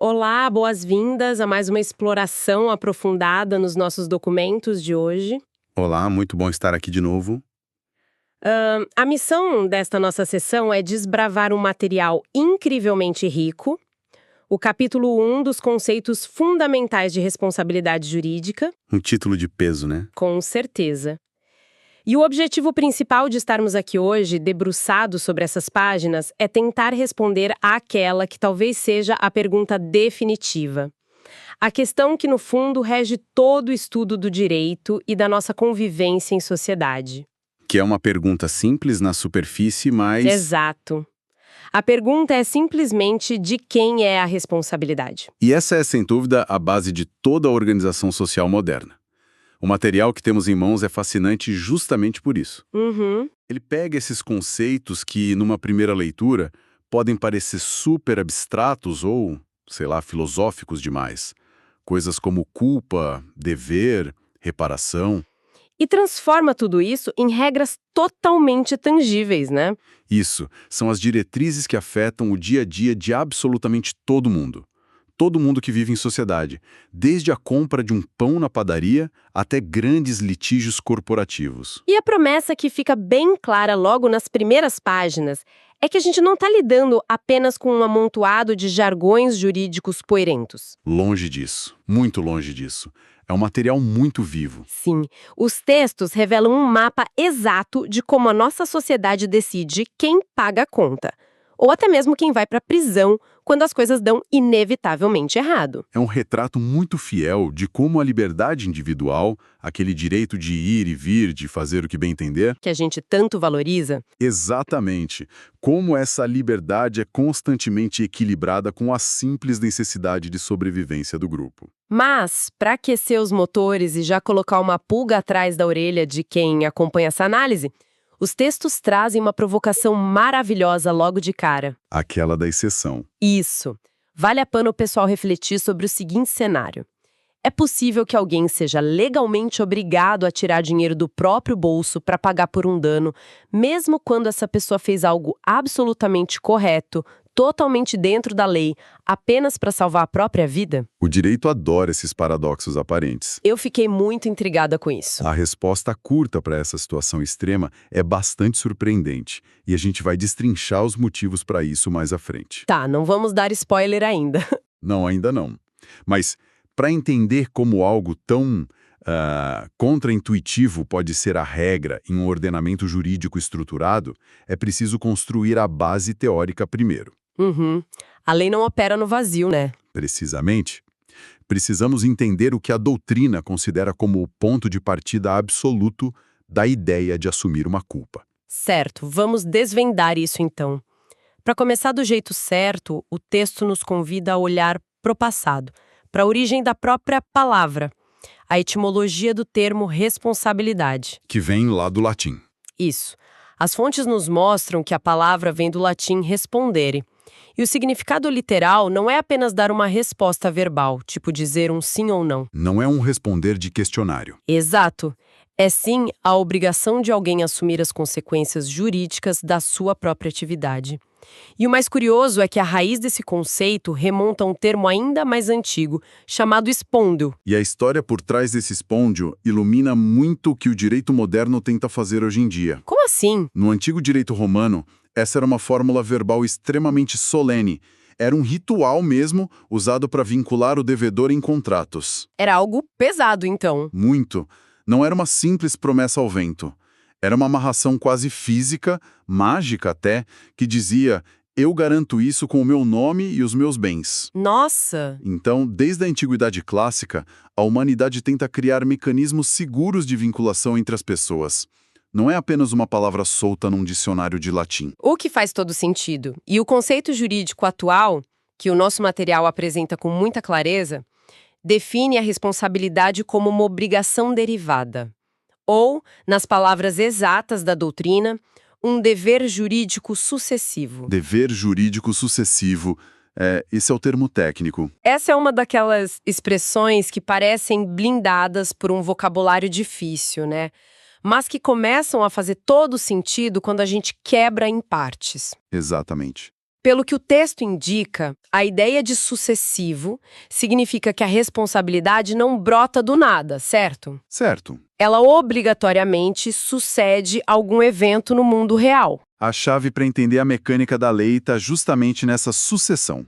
Olá, boas-vindas a mais uma exploração aprofundada nos nossos documentos de hoje. Olá, muito bom estar aqui de novo. A missão desta nossa sessão é desbravar um material incrivelmente rico, o capítulo 1 dos conceitos fundamentais de responsabilidade jurídica, Um título de peso, né? com certeza. E o objetivo principal de estarmos aqui hoje, debruçados sobre essas páginas, é tentar responder àquela que talvez seja a pergunta definitiva. A questão que, no fundo, rege todo o estudo do direito e da nossa convivência em sociedade. Que é uma pergunta simples na superfície, mas Exato. A pergunta é simplesmente de quem é a responsabilidade. E essa é, sem dúvida, a base de toda a organização social moderna. O material que temos em mãos é fascinante justamente por isso. Uhum. Ele pega esses conceitos que, numa primeira leitura, podem parecer super abstratos ou, sei lá, filosóficos demais. Coisas como culpa, dever, reparação. E transforma tudo isso em regras totalmente tangíveis, né? Isso, são as diretrizes que afetam o dia a dia de absolutamente todo mundo. Todo mundo que vive em sociedade, desde a compra de um pão na padaria até grandes litígios corporativos. E a promessa que fica bem clara logo nas primeiras páginas é que a gente não está lidando apenas com um amontoado de jargões jurídicos poerentos. Longe disso, muito longe disso. É um material muito vivo. Sim, os textos revelam um mapa exato de como a nossa sociedade decide quem paga a conta, ou até mesmo quem vai para a prisão quando as coisas dão inevitavelmente errado. É um retrato muito fiel de como a liberdade individual, aquele direito de ir e vir, de fazer o que bem entender, Que a gente tanto valoriza. exatamente, como essa liberdade é constantemente equilibrada com a simples necessidade de sobrevivência do grupo. Mas, para aquecer os motores e já colocar uma pulga atrás da orelha de quem acompanha essa análise, os textos trazem uma provocação maravilhosa logo de cara. Aquela da exceção. Isso. Vale a pena o pessoal refletir sobre o seguinte cenário. É possível que alguém seja legalmente obrigado a tirar dinheiro do próprio bolso para pagar por um dano, mesmo quando essa pessoa fez algo absolutamente correto, totalmente dentro da lei, apenas para salvar a própria vida? O direito adora esses paradoxos aparentes. Eu fiquei muito intrigada com isso. A resposta curta para essa situação extrema é bastante surpreendente, e a gente vai destrinchar os motivos para isso mais à frente. Tá, não vamos dar spoiler ainda. Não, ainda não. Mas, para entender como algo tão contraintuitivo pode ser a regra em um ordenamento jurídico estruturado, é preciso construir a base teórica primeiro. Uhum. A lei não opera no vazio, né? Precisamente, precisamos entender o que a doutrina considera como o ponto de partida absoluto da ideia de assumir uma culpa. Certo, vamos desvendar isso então. Para começar do jeito certo, o texto nos convida a olhar para o passado, para a origem da própria palavra, a etimologia do termo responsabilidade. Que vem lá do latim. Isso. As fontes nos mostram que a palavra vem do latim respondere. E o significado literal não é apenas dar uma resposta verbal, tipo dizer um sim ou não. Não é um responder de questionário. Exato. É sim a obrigação de alguém assumir as consequências jurídicas da sua própria atividade. E o mais curioso é que a raiz desse conceito remonta a um termo ainda mais antigo, chamado espôndeo. E a história por trás desse espôndeo ilumina muito o que o direito moderno tenta fazer hoje em dia. Como assim? No antigo direito romano, essa era uma fórmula verbal extremamente solene. Era um ritual mesmo, usado para vincular o devedor em contratos. Era algo pesado, então. Muito. Não era uma simples promessa ao vento. Era uma amarração quase física, mágica até, que dizia: eu garanto isso com o meu nome e os meus bens. Nossa! Então, desde a antiguidade clássica, a humanidade tenta criar mecanismos seguros de vinculação entre as pessoas. Não é apenas uma palavra solta num dicionário de latim. O que faz todo sentido. E o conceito jurídico atual, que o nosso material apresenta com muita clareza, define a responsabilidade como uma obrigação derivada. Ou, nas palavras exatas da doutrina, um dever jurídico sucessivo. Dever jurídico sucessivo. Esse é o termo técnico. Essa é uma daquelas expressões que parecem blindadas por um vocabulário difícil, né? Mas que começam a fazer todo sentido quando a gente quebra em partes. Exatamente. Pelo que o texto indica, a ideia de sucessivo significa que a responsabilidade não brota do nada, certo? Certo. Ela obrigatoriamente sucede algum evento no mundo real. A chave para entender a mecânica da lei está justamente nessa sucessão.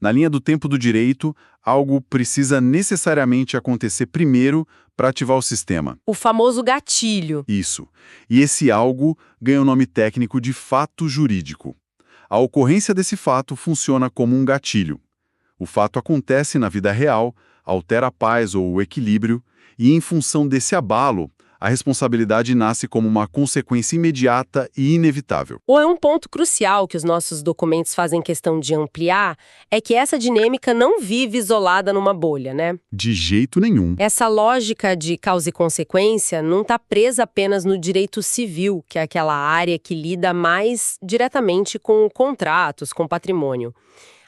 Na linha do tempo do direito, algo precisa necessariamente acontecer primeiro para ativar o sistema. O famoso gatilho. Isso. E esse algo ganha o nome técnico de fato jurídico. A ocorrência desse fato funciona como um gatilho. O fato acontece na vida real, altera a paz ou o equilíbrio, e em função desse abalo, a responsabilidade nasce como uma consequência imediata e inevitável. Ou é um ponto crucial que os nossos documentos fazem questão de ampliar, é que essa dinâmica não vive isolada numa bolha, né? De jeito nenhum. Essa lógica de causa e consequência não está presa apenas no direito civil, que é aquela área que lida mais diretamente com contratos, com patrimônio.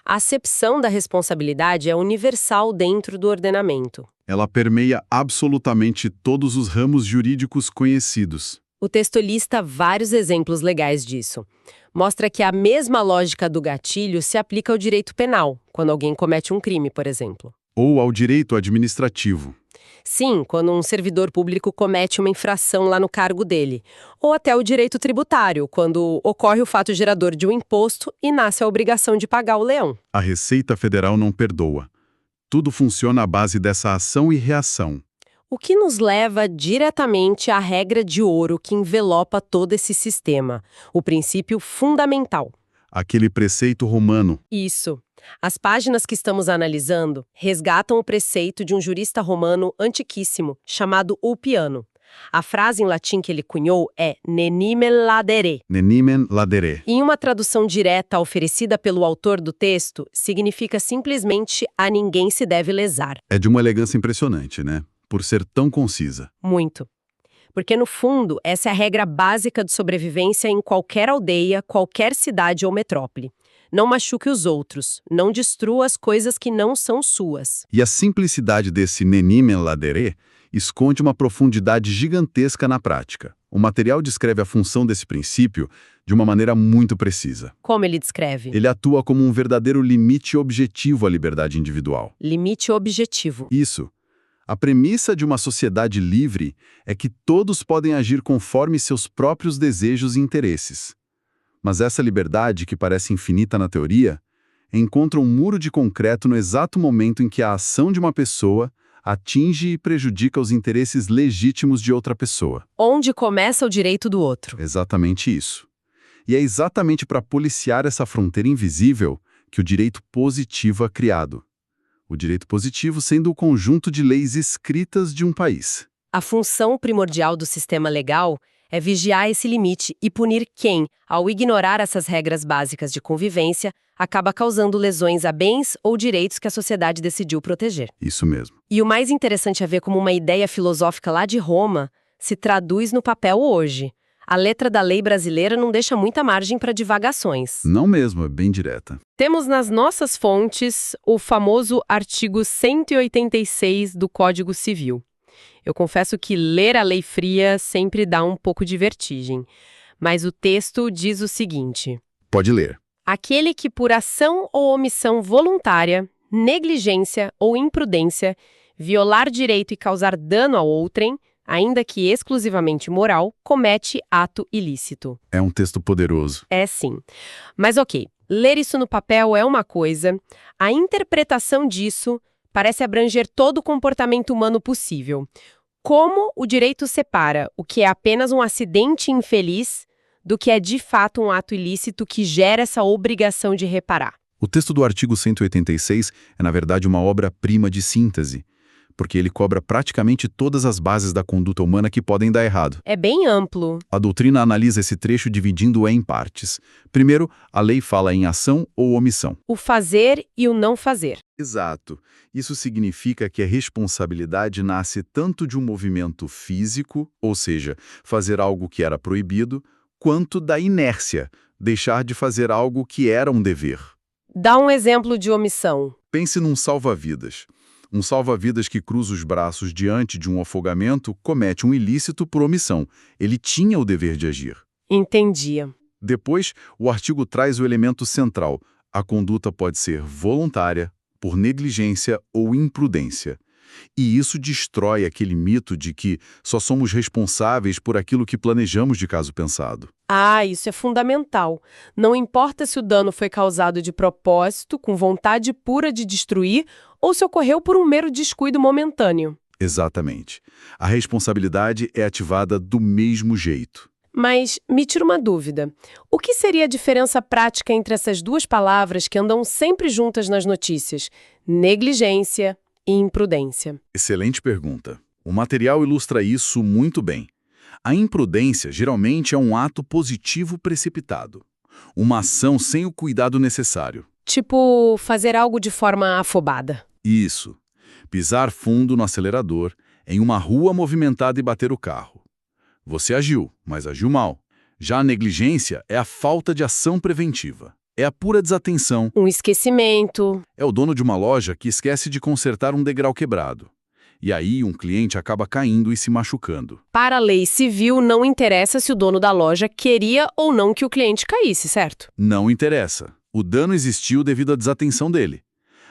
A acepção da responsabilidade é universal dentro do ordenamento. Ela permeia absolutamente todos os ramos jurídicos conhecidos. O texto lista vários exemplos legais disso. Mostra que a mesma lógica do gatilho se aplica ao direito penal, quando alguém comete um crime, por exemplo. Ou ao direito administrativo. Sim, quando um servidor público comete uma infração lá no cargo dele. Ou até o direito tributário, quando ocorre o fato gerador de um imposto e nasce a obrigação de pagar o leão. A Receita Federal não perdoa. Tudo funciona à base dessa ação e reação. O que nos leva diretamente à regra de ouro que envelopa todo esse sistema, o princípio fundamental. Aquele preceito romano. Isso. As páginas que estamos analisando resgatam o preceito de um jurista romano antiquíssimo, chamado Ulpiano. A frase em latim que ele cunhou é nenimen ladere. Nenimen ladere. Em uma tradução direta oferecida pelo autor do texto, significa simplesmente a ninguém se deve lesar. É de uma elegância impressionante, né? Por ser tão concisa. Muito. Porque, no fundo, essa é a regra básica de sobrevivência em qualquer aldeia, qualquer cidade ou metrópole. Não machuque os outros, não destrua as coisas que não são suas. E a simplicidade desse nenimen ladere esconde uma profundidade gigantesca na prática. O material descreve a função desse princípio de uma maneira muito precisa. Como ele descreve? Ele atua como um verdadeiro limite objetivo à liberdade individual. Limite objetivo. Isso. A premissa de uma sociedade livre é que todos podem agir conforme seus próprios desejos e interesses. Mas essa liberdade, que parece infinita na teoria, encontra um muro de concreto no exato momento em que a ação de uma pessoa atinge e prejudica os interesses legítimos de outra pessoa. Onde começa o direito do outro. Exatamente isso. E é exatamente para policiar essa fronteira invisível que o direito positivo é criado. O direito positivo sendo o conjunto de leis escritas de um país. A função primordial do sistema legal é vigiar esse limite e punir quem, ao ignorar essas regras básicas de convivência, acaba causando lesões a bens ou direitos que a sociedade decidiu proteger. Isso mesmo. E o mais interessante é ver como uma ideia filosófica lá de Roma se traduz no papel hoje. A letra da lei brasileira não deixa muita margem para divagações. Não mesmo, é bem direta. Temos nas nossas fontes o famoso artigo 186 do Código Civil. Eu confesso que ler a lei fria sempre dá um pouco de vertigem. Mas o texto diz o seguinte: Pode ler. aquele que por ação ou omissão voluntária, negligência ou imprudência, violar direito e causar dano a outrem, ainda que exclusivamente moral, comete ato ilícito. É um texto poderoso. É sim. Mas ok, ler isso no papel é uma coisa, a interpretação disso parece abranger todo o comportamento humano possível. Como o direito separa o que é apenas um acidente infeliz do que é de fato um ato ilícito que gera essa obrigação de reparar? O texto do artigo 186 é, na verdade, uma obra-prima de síntese, porque ele cobra praticamente todas as bases da conduta humana que podem dar errado. É bem amplo. A doutrina analisa esse trecho dividindo-o em partes. Primeiro, a lei fala em ação ou omissão. O fazer e o não fazer. Exato. Isso significa que a responsabilidade nasce tanto de um movimento físico, ou seja, fazer algo que era proibido, quanto da inércia, deixar de fazer algo que era um dever. Dá um exemplo de omissão. Pense num salva-vidas. Um salva-vidas que cruza os braços diante de um afogamento comete um ilícito por omissão. Ele tinha o dever de agir. Entendi. Depois, o artigo traz o elemento central. A conduta pode ser voluntária, por negligência ou imprudência. E isso destrói aquele mito de que só somos responsáveis por aquilo que planejamos de caso pensado. Ah, isso é fundamental. Não importa se o dano foi causado de propósito, com vontade pura de destruir, ou se ocorreu por um mero descuido momentâneo. Exatamente. A responsabilidade é ativada do mesmo jeito. Mas me tira uma dúvida. O que seria a diferença prática entre essas duas palavras que andam sempre juntas nas notícias? Negligência e imprudência. Excelente pergunta. O material ilustra isso muito bem. A imprudência geralmente é um ato positivo precipitado. Uma ação sem o cuidado necessário. Tipo, fazer algo de forma afobada. Isso. Pisar fundo no acelerador, em uma rua movimentada e bater o carro. Você agiu, mas agiu mal. Já a negligência é a falta de ação preventiva. É a pura desatenção. Um esquecimento. É o dono de uma loja que esquece de consertar um degrau quebrado. E aí um cliente acaba caindo e se machucando. Para a lei civil, não interessa se o dono da loja queria ou não que o cliente caísse, certo? Não interessa. O dano existiu devido à desatenção dele.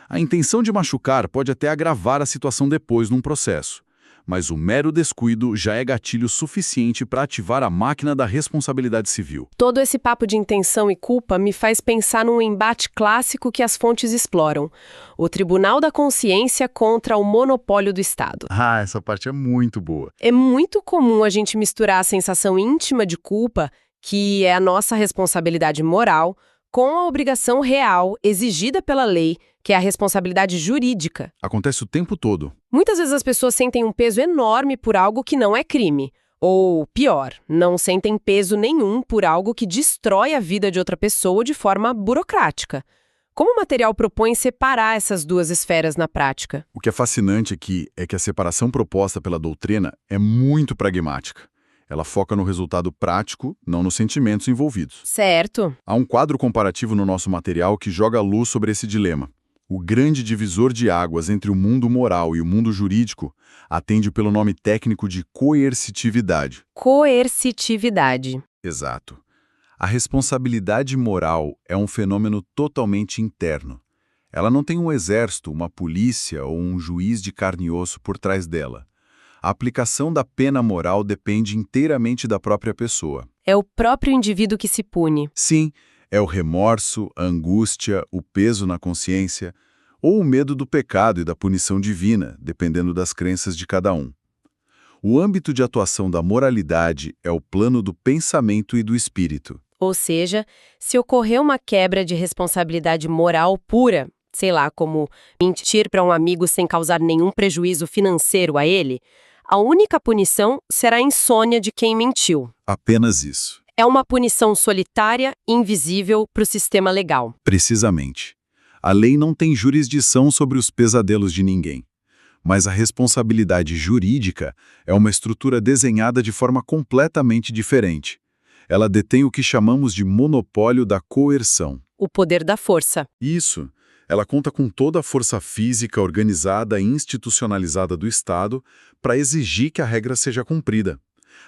A intenção de machucar pode até agravar a situação depois num processo. Mas o mero descuido já é gatilho suficiente para ativar a máquina da responsabilidade civil. Todo esse papo de intenção e culpa me faz pensar num embate clássico que as fontes exploram. O Tribunal da Consciência contra o monopólio do Estado. Ah, essa parte é muito boa. É muito comum a gente misturar a sensação íntima de culpa, que é a nossa responsabilidade moral, com a obrigação real exigida pela lei, que é a responsabilidade jurídica. Acontece o tempo todo. Muitas vezes as pessoas sentem um peso enorme por algo que não é crime. Ou, pior, não sentem peso nenhum por algo que destrói a vida de outra pessoa de forma burocrática. Como o material propõe separar essas duas esferas na prática? O que é fascinante aqui é que a separação proposta pela doutrina é muito pragmática. Ela foca no resultado prático, não nos sentimentos envolvidos. Certo. Há um quadro comparativo no nosso material que joga luz sobre esse dilema. O grande divisor de águas entre o mundo moral e o mundo jurídico atende pelo nome técnico de coercitividade. Coercitividade. Exato. A responsabilidade moral é um fenômeno totalmente interno. Ela não tem um exército, uma polícia ou um juiz de carne e osso por trás dela. A aplicação da pena moral depende inteiramente da própria pessoa. É o próprio indivíduo que se pune. Sim, é o remorso, a angústia, o peso na consciência, ou o medo do pecado e da punição divina, dependendo das crenças de cada um. O âmbito de atuação da moralidade é o plano do pensamento e do espírito. Ou seja, se ocorrer uma quebra de responsabilidade moral pura, sei lá, como mentir para um amigo sem causar nenhum prejuízo financeiro a ele, a única punição será a insônia de quem mentiu. Apenas isso. É uma punição solitária, invisível para o sistema legal. Precisamente. A lei não tem jurisdição sobre os pesadelos de ninguém. Mas a responsabilidade jurídica é uma estrutura desenhada de forma completamente diferente. Ela detém o que chamamos de monopólio da coerção. O poder da força. Isso. Ela conta com toda a força física organizada e institucionalizada do Estado para exigir que a regra seja cumprida.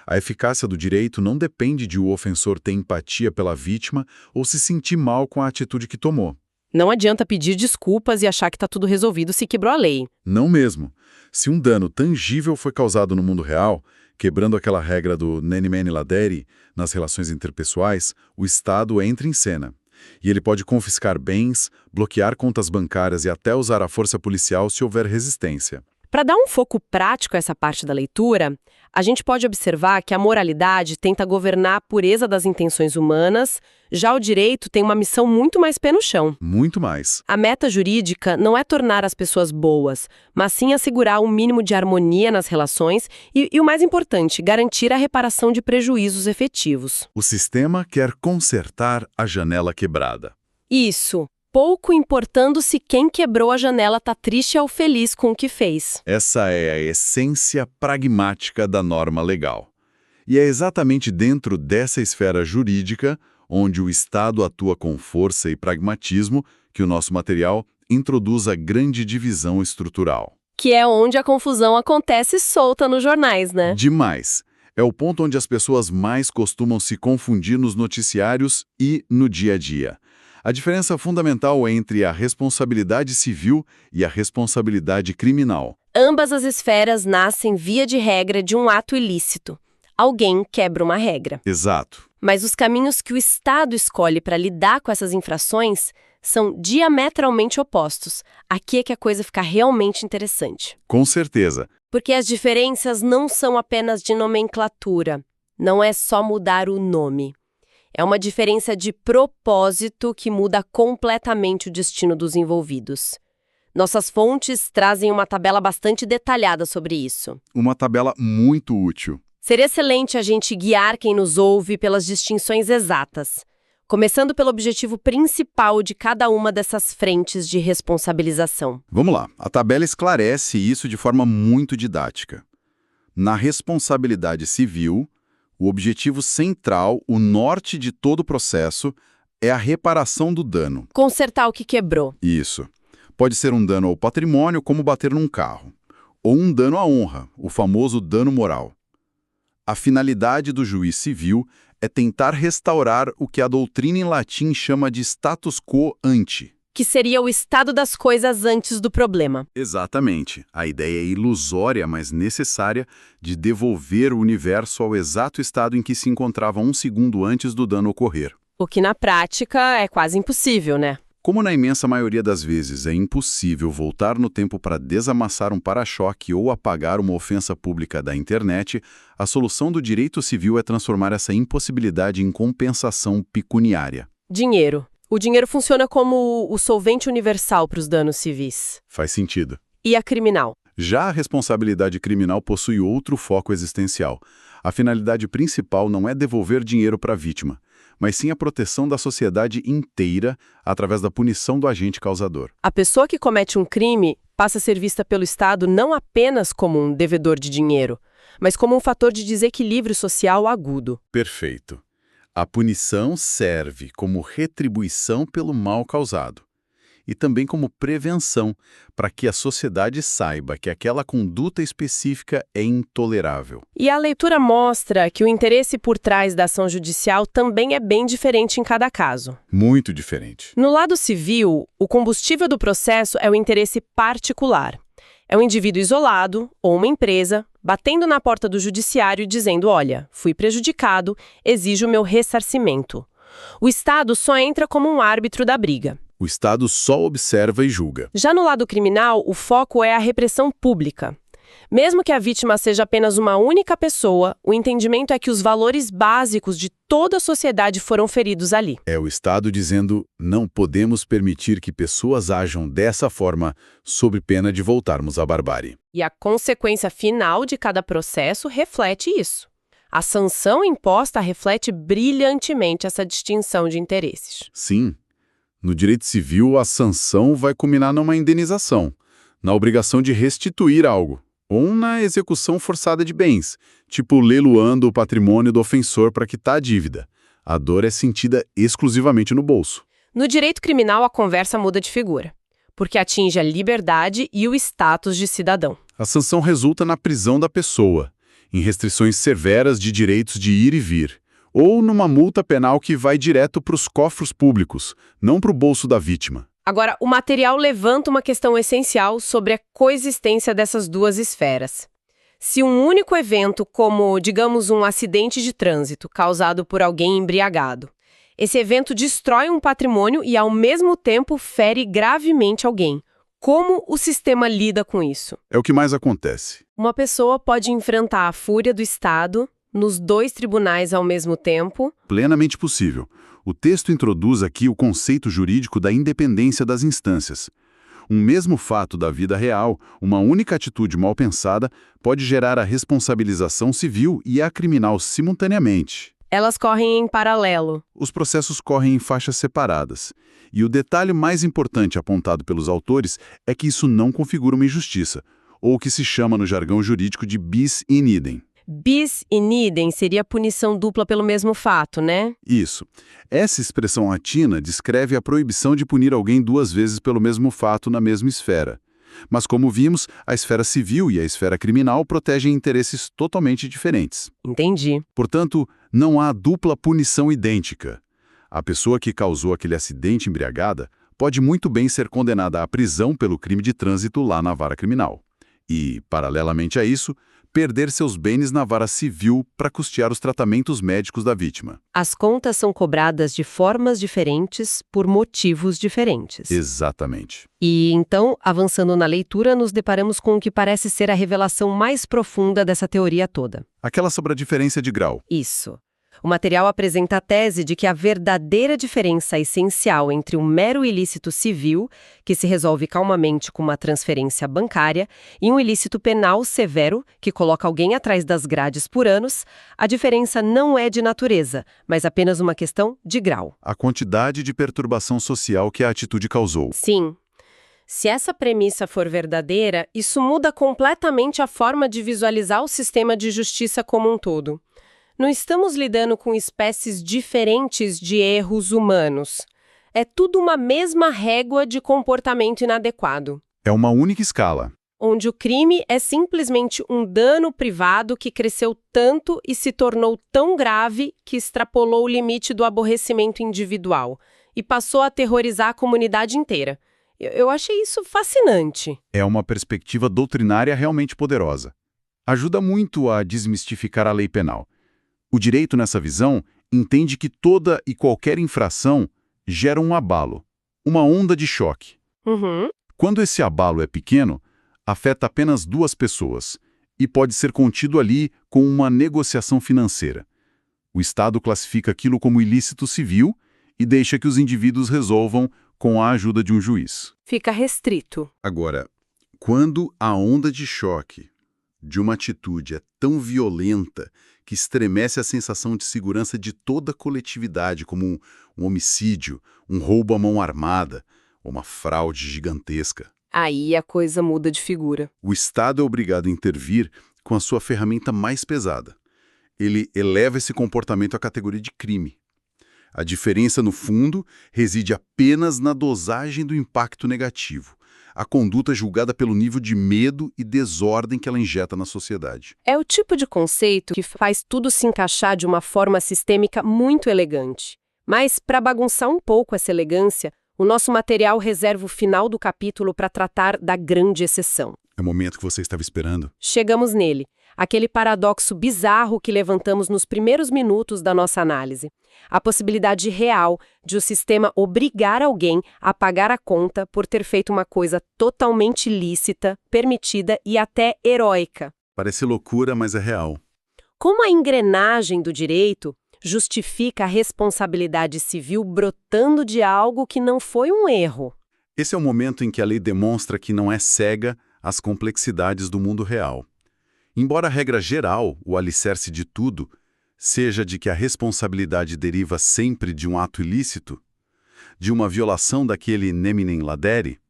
A eficácia do direito não depende de o ofensor ter empatia pela vítima ou se sentir mal com a atitude que tomou. Não adianta pedir desculpas e achar que está tudo resolvido se quebrou a lei. Não mesmo. Se um dano tangível foi causado no mundo real, quebrando aquela regra do nene mene ladere nas relações interpessoais, o Estado entra em cena. E ele pode confiscar bens, bloquear contas bancárias e até usar a força policial se houver resistência. Para dar um foco prático a essa parte da leitura, a gente pode observar que a moralidade tenta governar a pureza das intenções humanas, já o direito tem uma missão muito mais pé no chão. Muito mais. A meta jurídica não é tornar as pessoas boas, mas sim assegurar um mínimo de harmonia nas relações e o mais importante, garantir a reparação de prejuízos efetivos. O sistema quer consertar a janela quebrada. Isso. Pouco importando se quem quebrou a janela está triste ou feliz com o que fez. Essa é a essência pragmática da norma legal. E é exatamente dentro dessa esfera jurídica, onde o Estado atua com força e pragmatismo, que o nosso material introduz a grande divisão estrutural. Que é onde a confusão acontece solta nos jornais, né? Demais. É o ponto onde as pessoas mais costumam se confundir nos noticiários e no dia a dia. A diferença fundamental é entre a responsabilidade civil e a responsabilidade criminal. Ambas as esferas nascem, via de regra, de um ato ilícito. Alguém quebra uma regra. Exato. Mas os caminhos que o Estado escolhe para lidar com essas infrações são diametralmente opostos. Aqui é que a coisa fica realmente interessante. Com certeza. Porque as diferenças não são apenas de nomenclatura. Não é só mudar o nome. É uma diferença de propósito que muda completamente o destino dos envolvidos. Nossas fontes trazem uma tabela bastante detalhada sobre isso. Uma tabela muito útil. Seria excelente a gente guiar quem nos ouve pelas distinções exatas, começando pelo objetivo principal de cada uma dessas frentes de responsabilização. Vamos lá, a tabela esclarece isso de forma muito didática. Na responsabilidade civil, o objetivo central, o norte de todo o processo, é a reparação do dano. Consertar o que quebrou. Isso. Pode ser um dano ao patrimônio, como bater num carro, ou um dano à honra, o famoso dano moral. A finalidade do juiz civil é tentar restaurar o que a doutrina em latim chama de status quo ante. Que seria o estado das coisas antes do problema. Exatamente. A ideia é ilusória, mas necessária, de devolver o universo ao exato estado em que se encontrava um segundo antes do dano ocorrer. O que na prática é quase impossível, né? Como na imensa maioria das vezes é impossível voltar no tempo para desamassar um para-choque ou apagar uma ofensa pública da internet, a solução do direito civil é transformar essa impossibilidade em compensação pecuniária. Dinheiro. O dinheiro funciona como o solvente universal para os danos civis. Faz sentido. E a criminal? Já a responsabilidade criminal possui outro foco existencial. A finalidade principal não é devolver dinheiro para a vítima, mas sim a proteção da sociedade inteira através da punição do agente causador. A pessoa que comete um crime passa a ser vista pelo Estado não apenas como um devedor de dinheiro, mas como um fator de desequilíbrio social agudo. Perfeito. A punição serve como retribuição pelo mal causado e também como prevenção para que a sociedade saiba que aquela conduta específica é intolerável. E a leitura mostra que o interesse por trás da ação judicial também é bem diferente em cada caso. Muito diferente. No lado civil, o combustível do processo é o interesse particular. É um indivíduo isolado ou uma empresa batendo na porta do judiciário e dizendo: olha, fui prejudicado, exijo meu ressarcimento. O Estado só entra como um árbitro da briga. O Estado só observa e julga. Já no lado criminal, o foco é a repressão pública. Mesmo que a vítima seja apenas uma única pessoa, o entendimento é que os valores básicos de toda a sociedade foram feridos ali. É o Estado dizendo: não podemos permitir que pessoas ajam dessa forma, sob pena de voltarmos à barbárie. E a consequência final de cada processo reflete isso. A sanção imposta reflete brilhantemente essa distinção de interesses. Sim. No direito civil, a sanção vai culminar numa indenização, na obrigação de restituir algo, ou na execução forçada de bens, tipo leiloando o patrimônio do ofensor para quitar a dívida. A dor é sentida exclusivamente no bolso. No direito criminal, a conversa muda de figura, porque atinge a liberdade e o status de cidadão. A sanção resulta na prisão da pessoa, em restrições severas de direitos de ir e vir, ou numa multa penal que vai direto para os cofres públicos, não para o bolso da vítima. Agora, o material levanta uma questão essencial sobre a coexistência dessas duas esferas. Se um único evento, como, digamos, um acidente de trânsito causado por alguém embriagado, esse evento destrói um patrimônio e, ao mesmo tempo, fere gravemente alguém, como o sistema lida com isso? É o que mais acontece. Uma pessoa pode enfrentar a fúria do Estado nos dois tribunais ao mesmo tempo? Plenamente possível. O texto introduz aqui o conceito jurídico da independência das instâncias. Um mesmo fato da vida real, uma única atitude mal pensada, pode gerar a responsabilização civil e a criminal simultaneamente. Elas correm em paralelo. Os processos correm em faixas separadas. E o detalhe mais importante apontado pelos autores é que isso não configura uma injustiça, ou o que se chama no jargão jurídico de bis in idem. Bis in idem seria punição dupla pelo mesmo fato, né? Isso. Essa expressão latina descreve a proibição de punir alguém duas vezes pelo mesmo fato na mesma esfera. Mas, como vimos, a esfera civil e a esfera criminal protegem interesses totalmente diferentes. Entendi. Portanto, não há dupla punição idêntica. A pessoa que causou aquele acidente embriagada pode muito bem ser condenada à prisão pelo crime de trânsito lá na vara criminal. E, paralelamente a isso, perder seus bens na vara civil para custear os tratamentos médicos da vítima. As contas são cobradas de formas diferentes por motivos diferentes. Exatamente. E então, avançando na leitura, nos deparamos com o que parece ser a revelação mais profunda dessa teoria toda. Aquela sobre a diferença de grau. Isso. O material apresenta a tese de que a verdadeira diferença essencial entre um mero ilícito civil, que se resolve calmamente com uma transferência bancária, e um ilícito penal severo, que coloca alguém atrás das grades por anos, a diferença não é de natureza, mas apenas uma questão de grau. A quantidade de perturbação social que a atitude causou. Sim. Se essa premissa for verdadeira, isso muda completamente a forma de visualizar o sistema de justiça como um todo. Não estamos lidando com espécies diferentes de erros humanos. É tudo uma mesma régua de comportamento inadequado. É uma única escala. Onde o crime é simplesmente um dano privado que cresceu tanto e se tornou tão grave que extrapolou o limite do aborrecimento individual e passou a aterrorizar a comunidade inteira. Eu achei isso fascinante. É uma perspectiva doutrinária realmente poderosa. Ajuda muito a desmistificar a lei penal. O direito, nessa visão, entende que toda e qualquer infração gera um abalo, uma onda de choque. Uhum. Quando esse abalo é pequeno, afeta apenas duas pessoas e pode ser contido ali com uma negociação financeira. O Estado classifica aquilo como ilícito civil e deixa que os indivíduos resolvam com a ajuda de um juiz. Fica restrito. Agora, quando a onda de choque de uma atitude é tão violenta que estremece a sensação de segurança de toda a coletividade, como um homicídio, um roubo à mão armada, ou uma fraude gigantesca. Aí a coisa muda de figura. O Estado é obrigado a intervir com a sua ferramenta mais pesada. Ele eleva esse comportamento à categoria de crime. A diferença, no fundo, reside apenas na dosagem do impacto negativo. A conduta é julgada pelo nível de medo e desordem que ela injeta na sociedade. É o tipo de conceito que faz tudo se encaixar de uma forma sistêmica muito elegante. Mas, para bagunçar um pouco essa elegância, o nosso material reserva o final do capítulo para tratar da grande exceção. É o momento que você estava esperando. Chegamos nele, aquele paradoxo bizarro que levantamos nos primeiros minutos da nossa análise. A possibilidade real de o sistema obrigar alguém a pagar a conta por ter feito uma coisa totalmente lícita, permitida e até heróica. Parece loucura, mas é real. Como a engrenagem do direito justifica a responsabilidade civil brotando de algo que não foi um erro? Esse é o momento em que a lei demonstra que não é cega às complexidades do mundo real. Embora a regra geral, o alicerce de tudo, seja de que a responsabilidade deriva sempre de um ato ilícito, de uma violação daquele neminem ladere,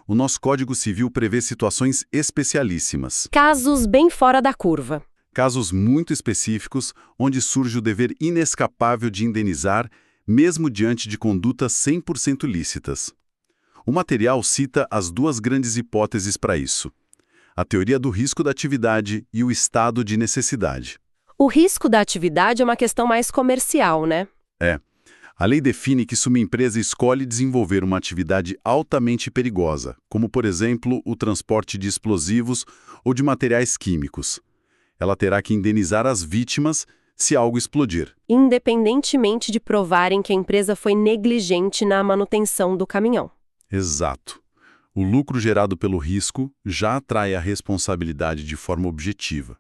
o nosso Código Civil prevê situações especialíssimas. Casos bem fora da curva. Casos muito específicos onde surge o dever inescapável de indenizar, mesmo diante de condutas 100% lícitas. O material cita as duas grandes hipóteses para isso: a teoria do risco da atividade e o estado de necessidade. O risco da atividade é uma questão mais comercial, né? É. A lei define que se uma empresa escolhe desenvolver uma atividade altamente perigosa, como, por exemplo, o transporte de explosivos ou de materiais químicos, ela terá que indenizar as vítimas se algo explodir. Independentemente de provarem que a empresa foi negligente na manutenção do caminhão. Exato. O lucro gerado pelo risco já atrai a responsabilidade de forma objetiva.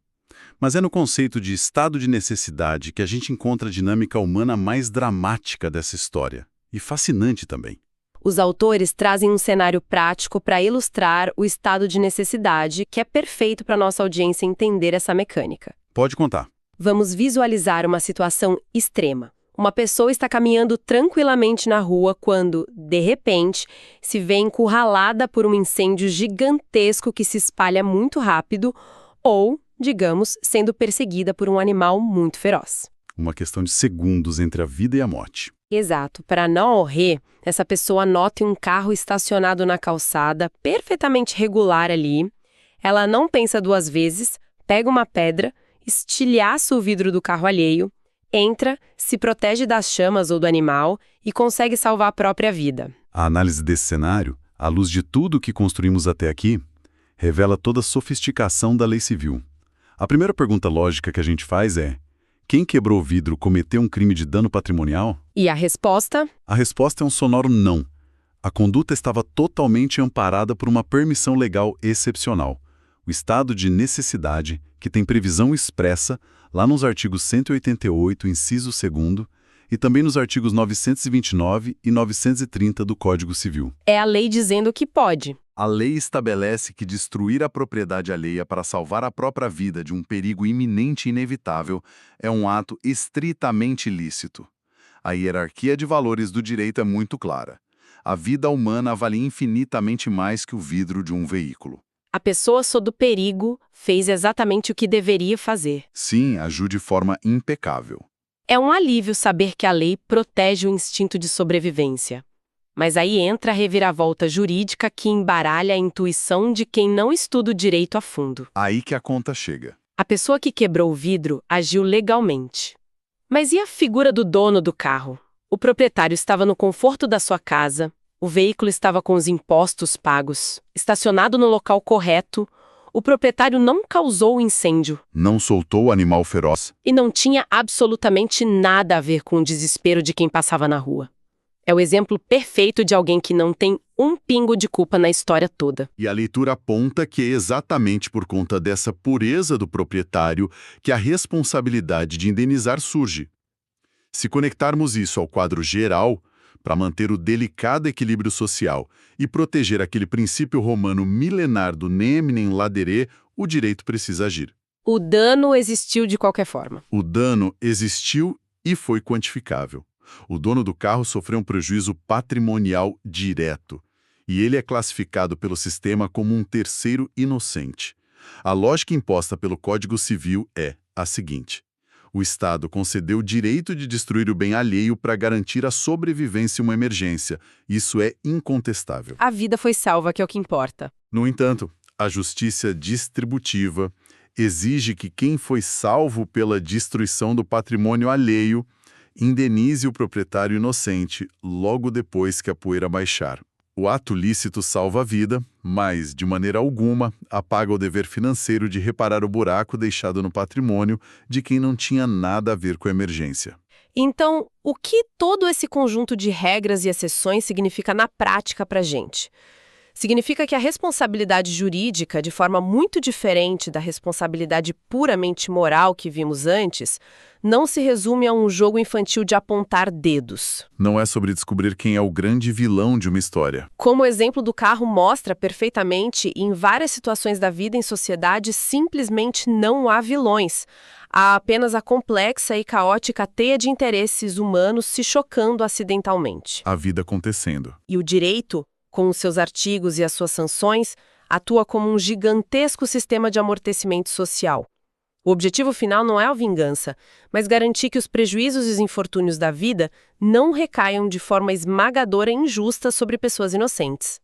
Mas é no conceito de estado de necessidade que a gente encontra a dinâmica humana mais dramática dessa história. E fascinante também. Os autores trazem um cenário prático para ilustrar o estado de necessidade, que é perfeito para nossa audiência entender essa mecânica. Pode contar. Vamos visualizar uma situação extrema. Uma pessoa está caminhando tranquilamente na rua quando, de repente, se vê encurralada por um incêndio gigantesco que se espalha muito rápido ou, digamos, sendo perseguida por um animal muito feroz. Uma questão de segundos entre a vida e a morte. Exato. Para não ocorrer, essa pessoa anota um carro estacionado na calçada, perfeitamente regular ali. Ela não pensa duas vezes, pega uma pedra, estilhaça o vidro do carro alheio, entra, se protege das chamas ou do animal e consegue salvar a própria vida. A análise desse cenário, à luz de tudo que construímos até aqui, revela toda a sofisticação da lei civil. A primeira pergunta lógica que a gente faz é: quem quebrou o vidro cometeu um crime de dano patrimonial? E a resposta? A resposta é um sonoro não. A conduta estava totalmente amparada por uma permissão legal excepcional, o estado de necessidade, que tem previsão expressa lá nos artigos 188, inciso 2º, e também nos artigos 929 e 930 do Código Civil. É a lei dizendo que pode. A lei estabelece que destruir a propriedade alheia para salvar a própria vida de um perigo iminente e inevitável é um ato estritamente ilícito. A hierarquia de valores do direito é muito clara. A vida humana vale infinitamente mais que o vidro de um veículo. A pessoa sob perigo fez exatamente o que deveria fazer. Sim, agiu de forma impecável. É um alívio saber que a lei protege o instinto de sobrevivência. Mas aí entra a reviravolta jurídica que embaralha a intuição de quem não estuda o direito a fundo. Aí que a conta chega. A pessoa que quebrou o vidro agiu legalmente. Mas e a figura do dono do carro? O proprietário estava no conforto da sua casa, o veículo estava com os impostos pagos, estacionado no local correto, o proprietário não causou o incêndio. Não soltou o animal feroz. E não tinha absolutamente nada a ver com o desespero de quem passava na rua. É o exemplo perfeito de alguém que não tem um pingo de culpa na história toda. E a leitura aponta que é exatamente por conta dessa pureza do proprietário que a responsabilidade de indenizar surge. Se conectarmos isso ao quadro geral, para manter o delicado equilíbrio social e proteger aquele princípio romano milenar do neminem ladere, o direito precisa agir. O dano existiu de qualquer forma. O dano existiu e foi quantificável. O dono do carro sofreu um prejuízo patrimonial direto, e ele é classificado pelo sistema como um terceiro inocente. A lógica imposta pelo Código Civil é a seguinte: o Estado concedeu o direito de destruir o bem alheio para garantir a sobrevivência em uma emergência. Isso é incontestável. A vida foi salva, que é o que importa. No entanto, a justiça distributiva exige que quem foi salvo pela destruição do patrimônio alheio indenize o proprietário inocente logo depois que a poeira baixar. O ato lícito salva a vida, mas, de maneira alguma, apaga o dever financeiro de reparar o buraco deixado no patrimônio de quem não tinha nada a ver com a emergência. Então, o que todo esse conjunto de regras e exceções significa na prática para a gente? Significa que a responsabilidade jurídica, de forma muito diferente da responsabilidade puramente moral que vimos antes, não se resume a um jogo infantil de apontar dedos. Não é sobre descobrir quem é o grande vilão de uma história. Como o exemplo do carro mostra perfeitamente, em várias situações da vida em sociedade, simplesmente não há vilões. Há apenas a complexa e caótica teia de interesses humanos se chocando acidentalmente. A vida acontecendo. E o direito, com os seus artigos e as suas sanções, atua como um gigantesco sistema de amortecimento social. O objetivo final não é a vingança, mas garantir que os prejuízos e os infortúnios da vida não recaiam de forma esmagadora e injusta sobre pessoas inocentes.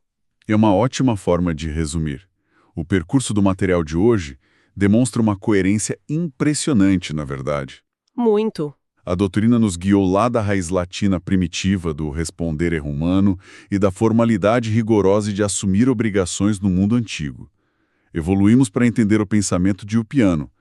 É uma ótima forma de resumir. O percurso do material de hoje demonstra uma coerência impressionante, na verdade. Muito. A doutrina nos guiou lá da raiz latina primitiva do respondere humano e da formalidade rigorosa de assumir obrigações no mundo antigo. Evoluímos para entender o pensamento de Ulpiano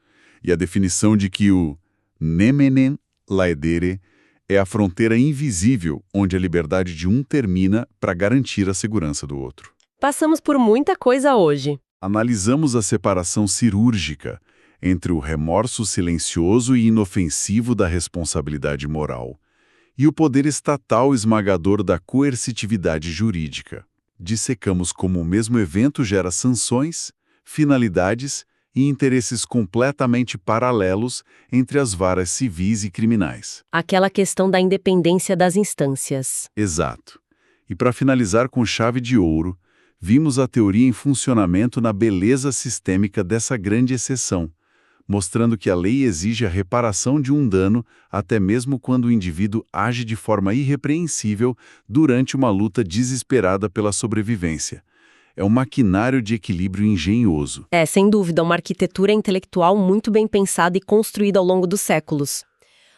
e a definição de que o nemenen laedere é a fronteira invisível onde a liberdade de um termina para garantir a segurança do outro. Passamos por muita coisa hoje. Analisamos a separação cirúrgica entre o remorso silencioso e inofensivo da responsabilidade moral e o poder estatal esmagador da coercitividade jurídica. Dissecamos como o mesmo evento gera sanções, finalidades e interesses completamente paralelos entre as varas civis e criminais. Aquela questão da independência das instâncias. Exato. E para finalizar com chave de ouro, vimos a teoria em funcionamento na beleza sistêmica dessa grande exceção, mostrando que a lei exige a reparação de um dano até mesmo quando o indivíduo age de forma irrepreensível durante uma luta desesperada pela sobrevivência. É um maquinário de equilíbrio engenhoso. É, sem dúvida, uma arquitetura intelectual muito bem pensada e construída ao longo dos séculos.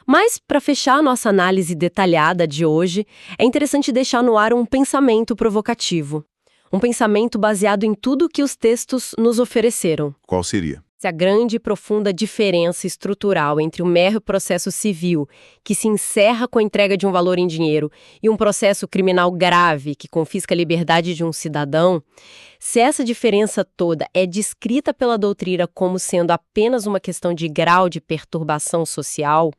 Mas, para fechar a nossa análise detalhada de hoje, é interessante deixar no ar um pensamento provocativo. Um pensamento baseado em tudo que os textos nos ofereceram. Qual seria? Se a grande e profunda diferença estrutural entre o mero processo civil, que se encerra com a entrega de um valor em dinheiro, e um processo criminal grave, que confisca a liberdade de um cidadão, se essa diferença toda é descrita pela doutrina como sendo apenas uma questão de grau de perturbação social,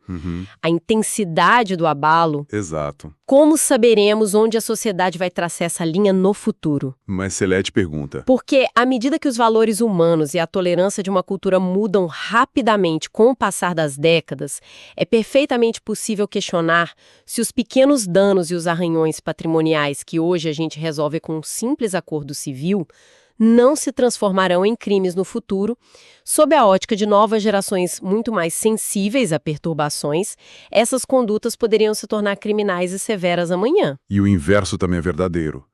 a intensidade do abalo, Exato. como saberemos onde a sociedade vai traçar essa linha no futuro? Mas Celeste pergunta. Porque, à medida que os valores humanos e a tolerância de uma cultura mudam rapidamente com o passar das décadas, é perfeitamente possível questionar se os pequenos danos e os arranhões patrimoniais que hoje a gente resolve com um simples acordo civil não se transformarão em crimes no futuro, sob a ótica de novas gerações muito mais sensíveis a perturbações. Essas condutas poderiam se tornar criminais e severas amanhã. E o inverso também é verdadeiro.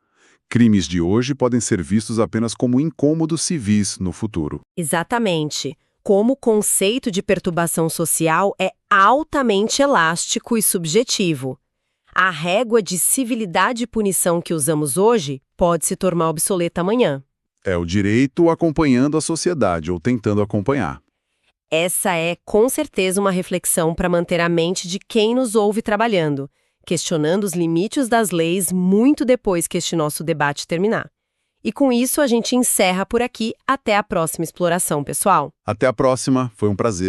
Crimes de hoje podem ser vistos apenas como incômodos civis no futuro. Exatamente. Como o conceito de perturbação social é altamente elástico e subjetivo. A régua de civilidade e punição que usamos hoje pode se tornar obsoleta amanhã. É o direito acompanhando a sociedade ou tentando acompanhar. Essa é, com certeza, uma reflexão para manter a mente de quem nos ouve trabalhando, questionando os limites das leis muito depois que este nosso debate terminar. E com isso a gente encerra por aqui. Até a próxima exploração, pessoal. Até a próxima, foi um prazer.